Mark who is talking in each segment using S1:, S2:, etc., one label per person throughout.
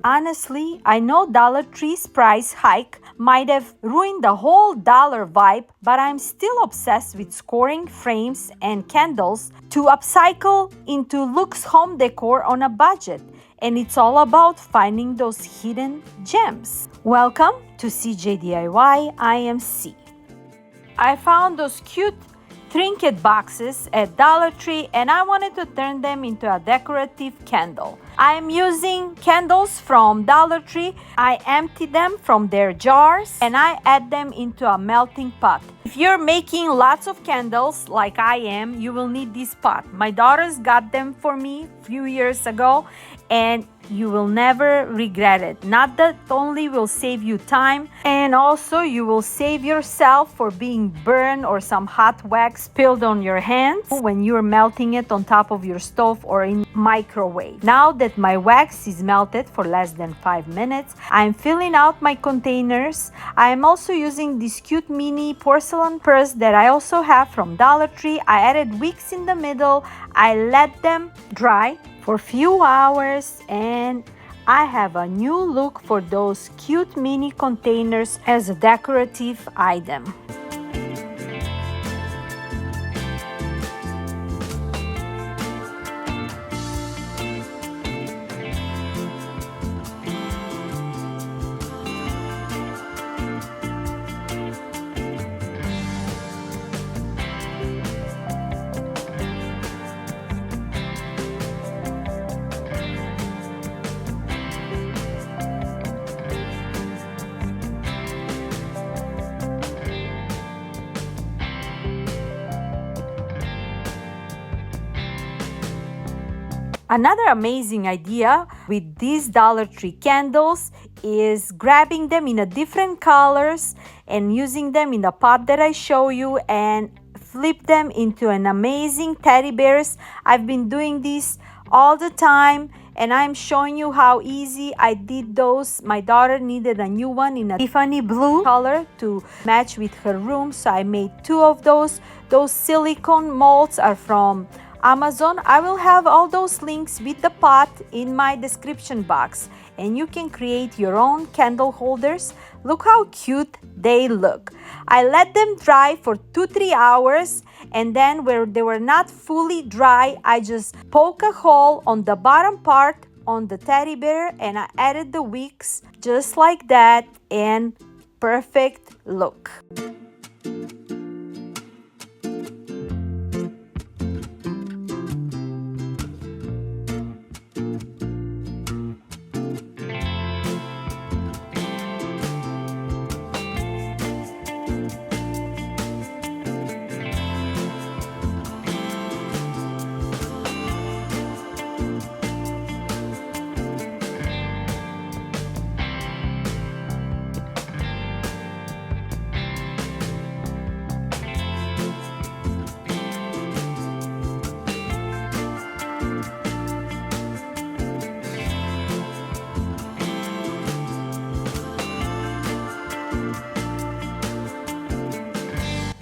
S1: Honestly, I know Dollar Tree's price hike might have ruined the whole dollar vibe, but I'm still obsessed with scoring frames and candles to upcycle into Luxe home decor on a budget. And it's all about finding those hidden gems. Welcome to CJ DIY. I am C. I found those cute trinket boxes at Dollar Tree and I wanted to turn them into a decorative candle. I am using candles from Dollar Tree. I empty them from their jars and I add them into a melting pot. If you're making lots of candles like I am, you will need this pot. My daughters got them for me a few years ago and you will never regret it. Not that only will save you time, and also you will save yourself for being burned or some hot wax spilled on your hands when you're melting it on top of your stove or in microwave. Now that my wax is melted for less than 5 minutes, I'm filling out my containers. I'm also using this cute mini porcelain purse that I also have from Dollar Tree. I added wicks in the middle. I let them dry for a few hours and I have a new look for those cute mini containers as a decorative item. Another amazing idea with these Dollar Tree candles is grabbing them in a different colors and using them in the pot that I show you and flip them into an amazing teddy bears. I've been doing this all the time and I'm showing you how easy I did those. My daughter needed a new one in a Tiffany blue color to match with her room, so I made 2 of those. Those silicone molds are from Amazon. I will have all those links with the pot in my description box and you can create your own candle holders. Look how cute they look. I let them dry for 2-3 hours and then where they were not fully dry, I just poke a hole on the bottom part on the teddy bear and I added the wicks just like that and perfect look.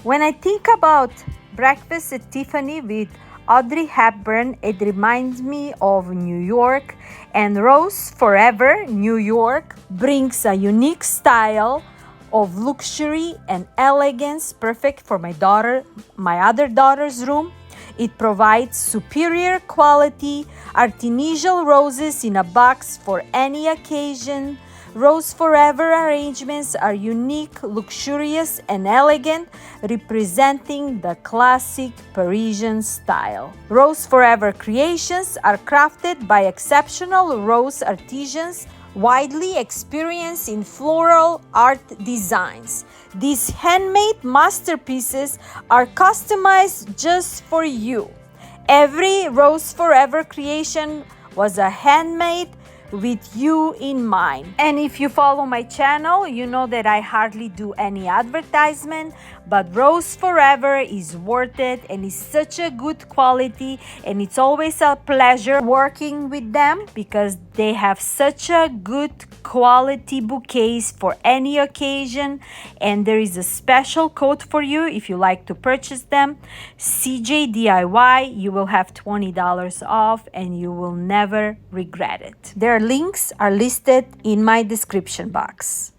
S1: When I think about Breakfast at Tiffany with Audrey Hepburn, it reminds me of New York, and Rosever New York brings a unique style of luxury and elegance, perfect for my other daughter's room. It provides superior quality artificial roses in a box for any occasion. Rose Forever arrangements are unique, luxurious, and elegant, representing the classic Parisian style. Rose Forever creations are crafted by exceptional rose artisans, widely experienced in floral art designs. These handmade masterpieces are customized just for you. Every Rose Forever creation was a handmade with you in mind. And if you follow my channel, you know that I hardly do any advertisement, but Rose Forever is worth it and is such a good quality, and it's always a pleasure working with them because they have such a good quality bouquets for any occasion. And there is a special code for you if you like to purchase them, CJ DIY. You will have $20 off and you will never regret it. They're links are listed in my description box.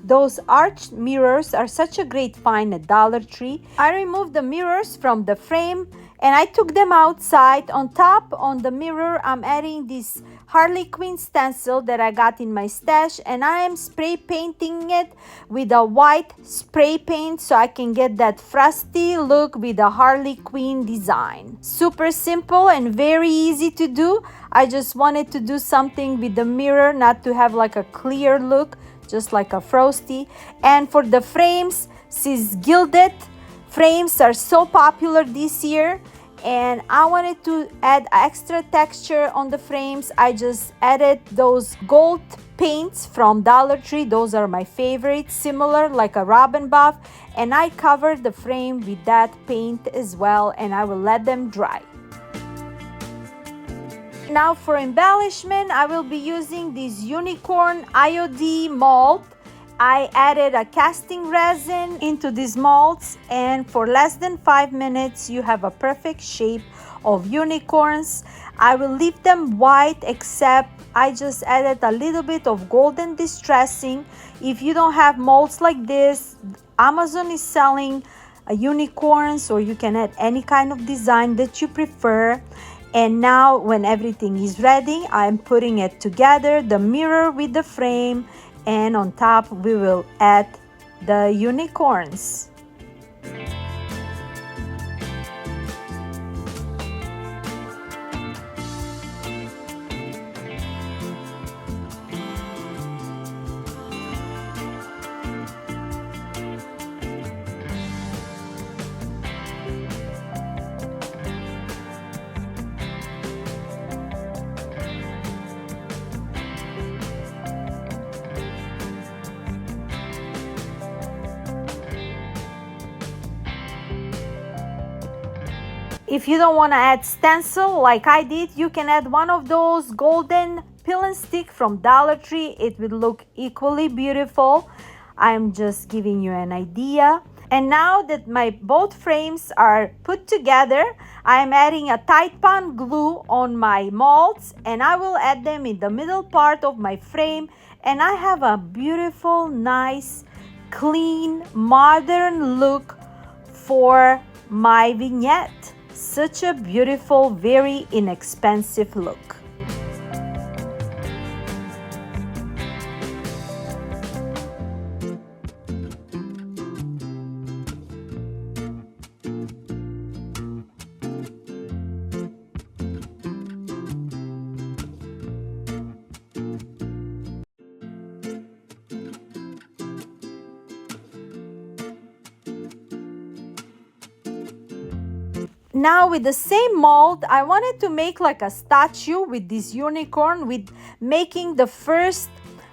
S1: Those arched mirrors are such a great find at Dollar Tree. I removed the mirrors from the frame and I took them outside. On top on the mirror, I'm adding this Harley Quinn stencil that I got in my stash, and I am spray painting it with a white spray paint so I can get that frosty look with the Harley Quinn design. Super simple and very easy to do. I just wanted to do something with the mirror, not to have like a clear look, just like a frosty. And for the frames, these gilded frames are so popular this year, and I wanted to add extra texture on the frames. I just added those gold paints from Dollar Tree. Those are my favorites, similar like a robin buff, and I covered the frame with that paint as well, and I will let them dry. Now for embellishment, I will be using this unicorn IOD mold. I added a casting resin into these molds, and for less than 5 minutes you have a perfect shape of unicorns. I will leave them white, except I just added a little bit of golden distressing. If you don't have molds like this, Amazon is selling unicorns, or you can add any kind of design that you prefer. And now when everything is ready, I'm putting it together, the mirror with the frame, and on top we will add the unicorns. If you don't want to add stencil like I did, you can add one of those golden peel and stick from Dollar Tree. It will look equally beautiful. I'm just giving you an idea. And now that my both frames are put together, I'm adding a Titebond glue on my molds, and I will add them in the middle part of my frame, and I have a beautiful, nice, clean, modern look for my vignette. Such a beautiful, very inexpensive look. Now with the same mold, I wanted to make like a statue with this unicorn, with making the first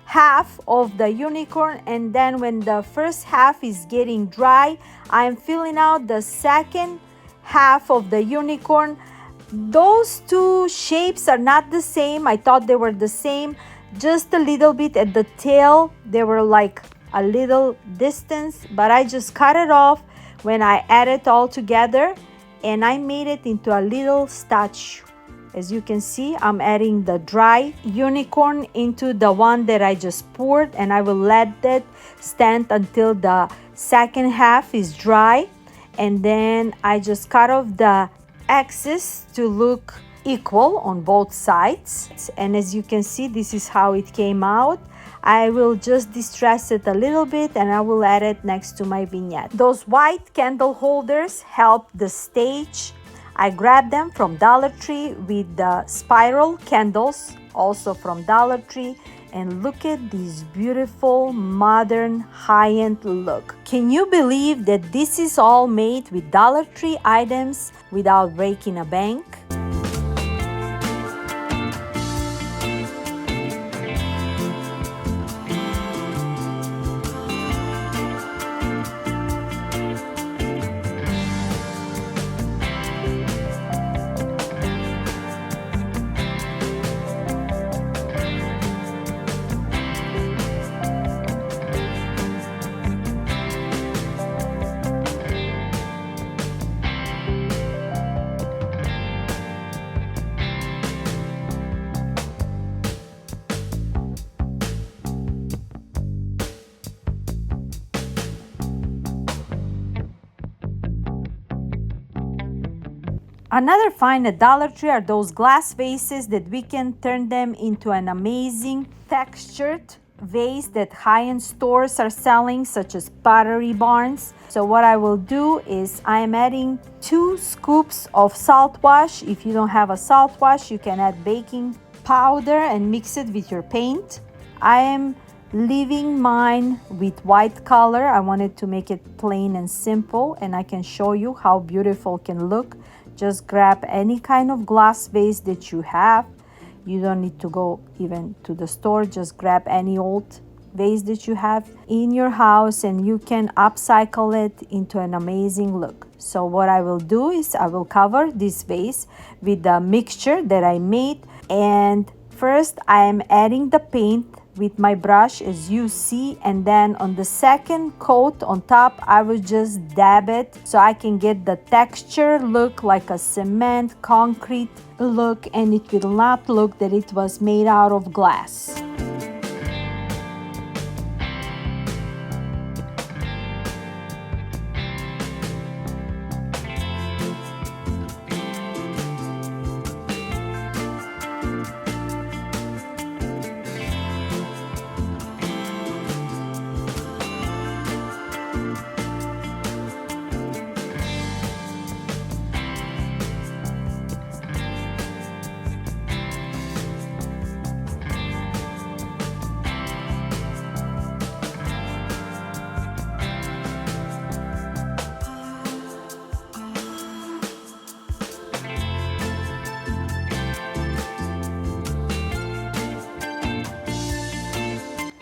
S1: half of the unicorn, and then when the first half is getting dry, I'm filling out the second half of the unicorn. Those two shapes are not the same. I thought they were the same, just a little bit at the tail. They were like a little distance, but I just cut it off when I add it all together, and I made it into a little statue. As you can see, I'm adding the dry unicorn into the one that I just poured, and I will let that stand until the second half is dry. And then I just cut off the excess to look equal on both sides. And as you can see, this is how it came out. I will just distress it a little bit, and I will add it next to my vignette. Those white candle holders help the stage. I grabbed them from Dollar Tree with the spiral candles, also from Dollar Tree. And look at this beautiful, modern, high-end look. Can you believe that this is all made with Dollar Tree items without breaking a bank? Another find at Dollar Tree are those glass vases that we can turn them into an amazing textured vase that high-end stores are selling, such as Pottery Barns. So what I will do is I am adding 2 scoops of salt wash. If you don't have a salt wash, you can add baking powder and mix it with your paint. I am leaving mine with white color. I wanted to make it plain and simple, and I can show you how beautiful it can look. Just grab any kind of glass vase that you have. You don't need to go even to the store. Just grab any old vase that you have in your house and you can upcycle it into an amazing look. So what I will do is I will cover this vase with the mixture that I made, and first I am adding the paint with my brush, as you see, and then on the second coat on top I will just dab it so I can get the texture look like a cement concrete look, and it will not look that it was made out of glass.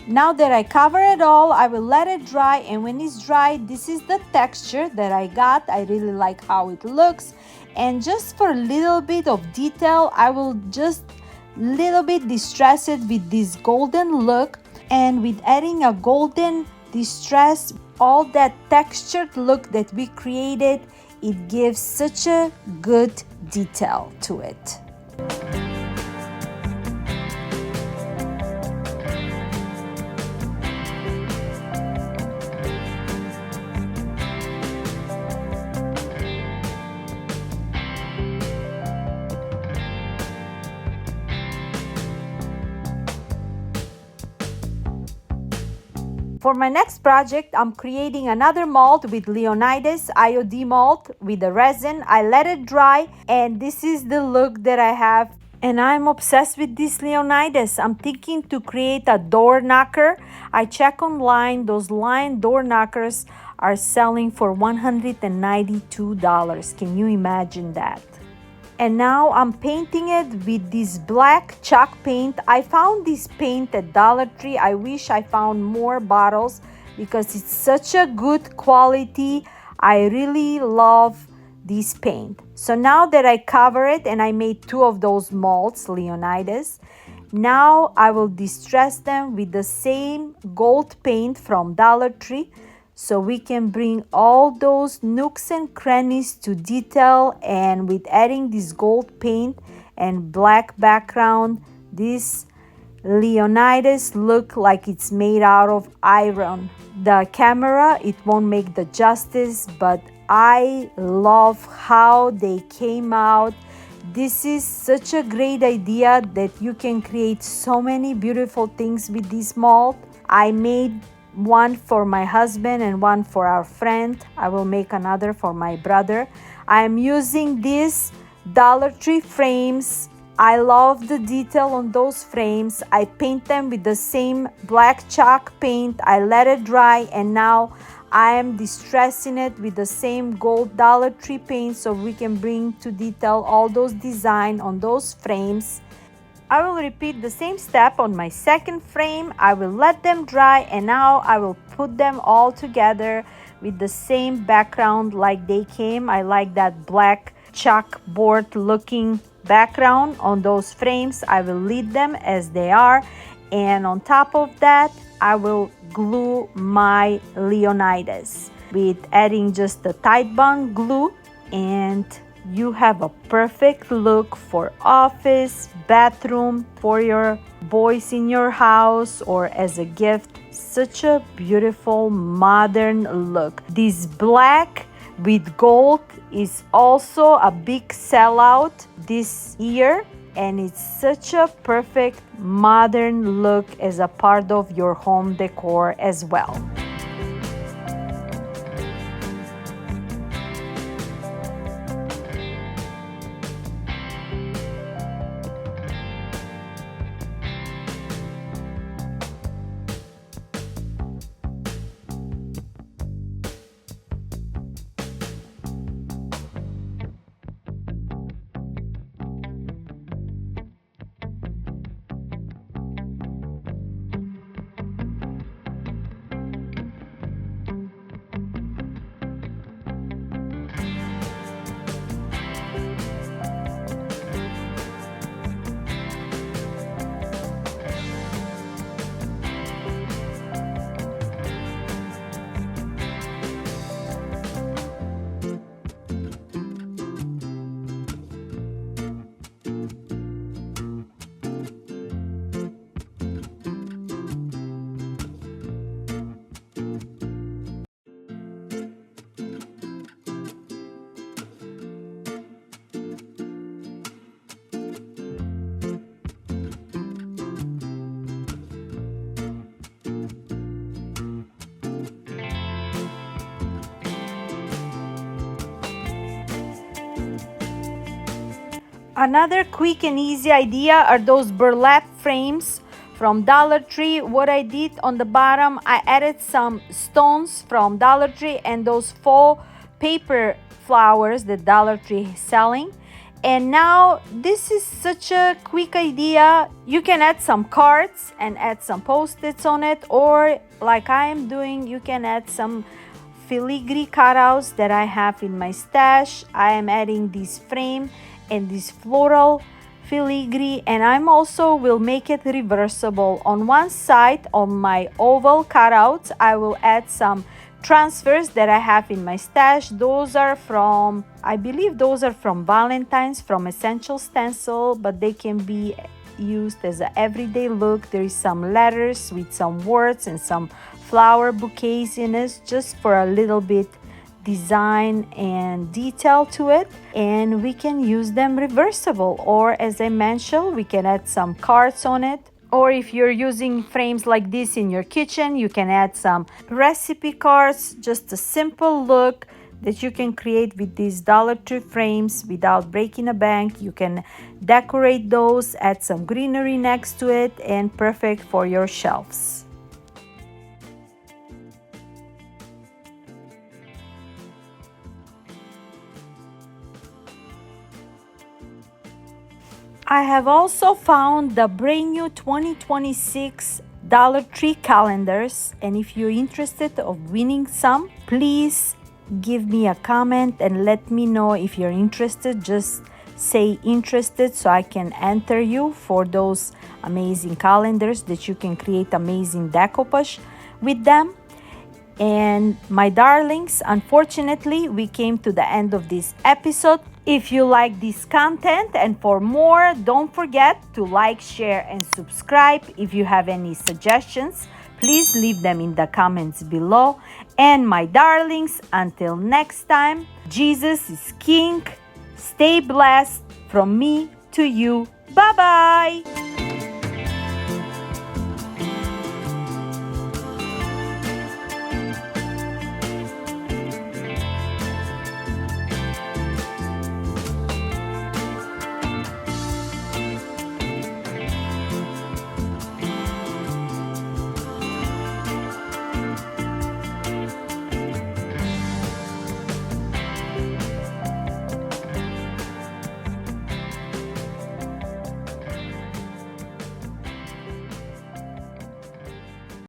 S1: Now that I cover it all, I will let it dry, and when it's dry, this is the texture that I got. I really like how it looks, and just for a little bit of detail, I will just little bit distress it with this golden look, and with adding a golden distress, all that textured look that we created, it gives such a good detail to it. For my next project, I'm creating another mold with Leonidas IOD mold with the resin. I let it dry, and this is the look that I have. And I'm obsessed with this Leonidas. I'm thinking to create a door knocker. I check online, those line door knockers are selling for $192. Can you imagine that? And now I'm painting it with this black chalk paint. I found this paint at Dollar Tree. I wish I found more bottles because it's such a good quality. I really love this paint. So now that I cover it and I made 2 of those molds, Leonidas, now I will distress them with the same gold paint from Dollar Tree, so we can bring all those nooks and crannies to detail. And with adding this gold paint and black background, this Leonidas look like it's made out of iron. The camera, it won't make the justice, but I love how they came out. This is such a great idea that you can create so many beautiful things with this mold. I made one for my husband and one for our friend. I will make another for my brother. I am using these Dollar Tree frames. I love the detail on those frames. I paint them with the same black chalk paint. I let it dry, and now I am distressing it with the same gold Dollar Tree paint so we can bring to detail all those design on those frames. I will repeat the same step on my second frame. I will let them dry, and now I will put them all together with the same background like they came. I like that black chalkboard looking background on those frames. I will leave them as they are, and on top of that I will glue my Leonidas with adding just the Titebond glue, and you have a perfect look for office, bathroom, for your boys in your house, or as a gift. Such a beautiful modern look. This black with gold is also a big sellout this year, and it's such a perfect modern look as a part of your home decor as well. Another quick and easy idea are those burlap frames from Dollar Tree. What I did on the bottom, I added some stones from Dollar Tree and those faux paper flowers that Dollar Tree is selling. And now this is such a quick idea. You can add some cards and add some post-its on it, or like I am doing, you can add some filigree cutouts that I have in my stash. I am adding this frame and this floral filigree, and I'm also will make it reversible. On one side on my oval cutouts, I will add some transfers that I have in my stash. Those are from, I believe those are from Valentine's, from Essential Stencil, but they can be used as an everyday look. There is some letters with some words and some flower bouquets in it, just for a little bit design and detail to it, and we can use them reversible, or as I mentioned, we can add some cards on it. Or if you're using frames like this in your kitchen, you can add some recipe cards. Just a simple look that you can create with these Dollar Tree frames without breaking a bank. You can decorate those, add some greenery next to it, and perfect for your shelves. I have also found the brand new 2026 Dollar Tree calendars, and if you're interested of winning some, please give me a comment and let me know if you're interested. Just say interested so I can enter you for those amazing calendars that you can create amazing decoupage with them. And my darlings, unfortunately, we came to the end of this episode. If you like this content and for more, don't forget to like, share, and subscribe. If you have any suggestions, please leave them in the comments below. And my darlings, until next time, Jesus is King. Stay blessed from me to you. Bye-bye.